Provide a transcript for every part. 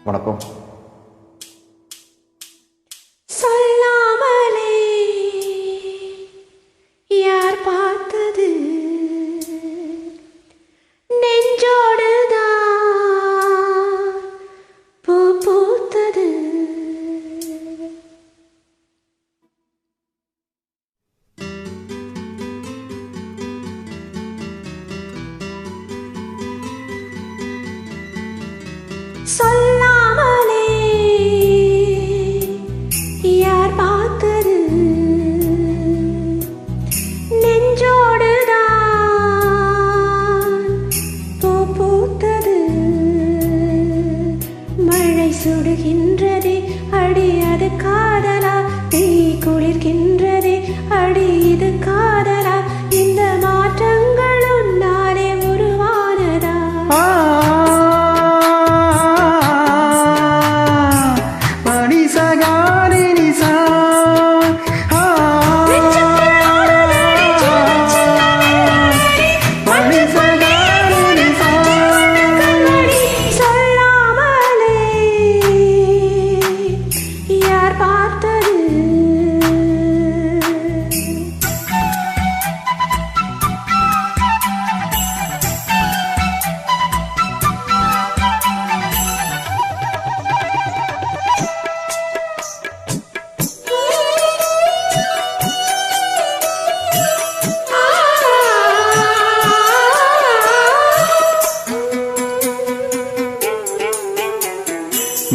வணக்கம். சொல்லாமலே யார் பார்த்தது நெஞ்சோடுதான் பூ பூத்தது. சொல்லாமலே யார் பார்த்தது நெஞ்சோடுதான் பூ பூத்தது. மழை சுடுகின்றதே அடி அது காதலா, தீ குளிர்கின்றதே அடி இது காதலா, இந்த மாற்றங்கள் உன்னாலே உருவானதா?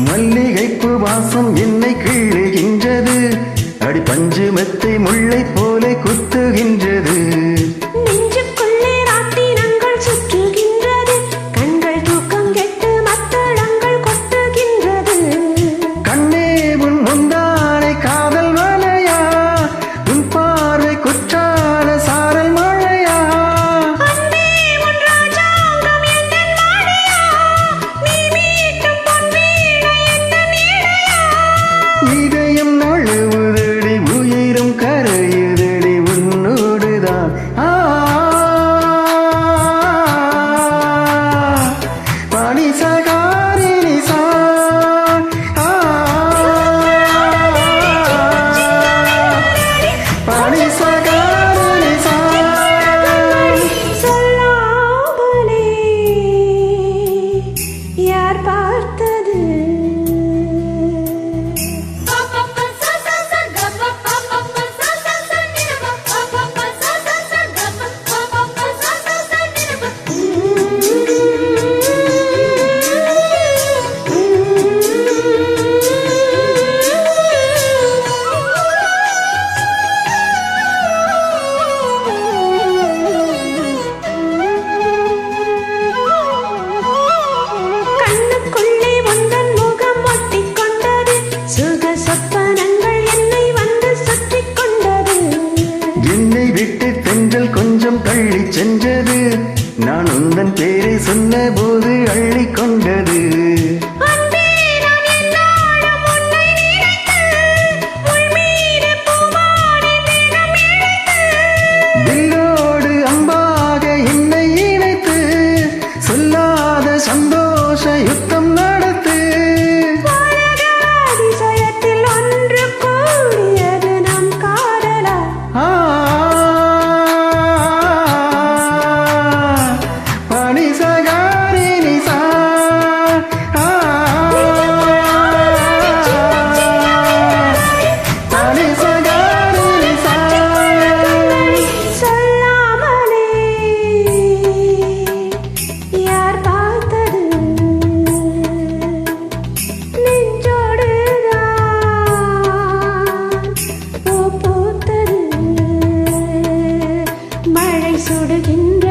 மல்லிகைப்பு வாசம் என்னை கிள்ளுகின்றது, அடி பஞ்சு மெத்தை முல்லை போல குத்துகின்றது. நெஞ்சுக்குள்ளே ராட்டினங்கள் சுற்றுகின்றது, கண்கள் தூக்கம் கெட்டு மத்தளங்கள் கொட்டுகின்றது. கண்ணே உன் முந்தானை காதல் வலையா, உன் பார்வை குற்றால சாரல் மழையா. அன்பே உன் ராஜாங்கம் எந்தன் மாடியா, நீ மீட்டும் பொன் வீணை எந்தன் இடையா. இதயம் நழுவுதடி உயிரும் கரையுதடி உன்னோடுதான். பனி சகாரினி சா பனி சகாரினி சா. சொல்லாமலே யார் பார்த்தது கண்ணுக்குள்ளே உந்தன் முகம் ஒட்டிக்கொண்டது, சுக சொப்பனங்கள் என்னை வந்து சுற்றிக் கொண்டது. என்னை விட்டு தென்றல் கொஞ்சம் தள்ளி சென்றது, நான் உந்தன் பேரை சொன்ன போது அள்ளி கொண்டது. அன்பே நான் என்னாலும் உன்னை நினைத்து, உன் மீது பூவாடை தினம் இழைத்து. வில்லோடு அம்பாக என்னை இணைத்து, சொல்லாத சந்தோஷ யுத்தம் நடத்து. உலக அதிசயத்தில் ஒன்று கூடியது நம் காதலா. பனி சகாரினி சா. பனி சகாரினி சா. சொல்லாமலே யார் பார்த்தது நெஞ்சோடுதான் பூ பூத்தது. மழை சுடுகின்ற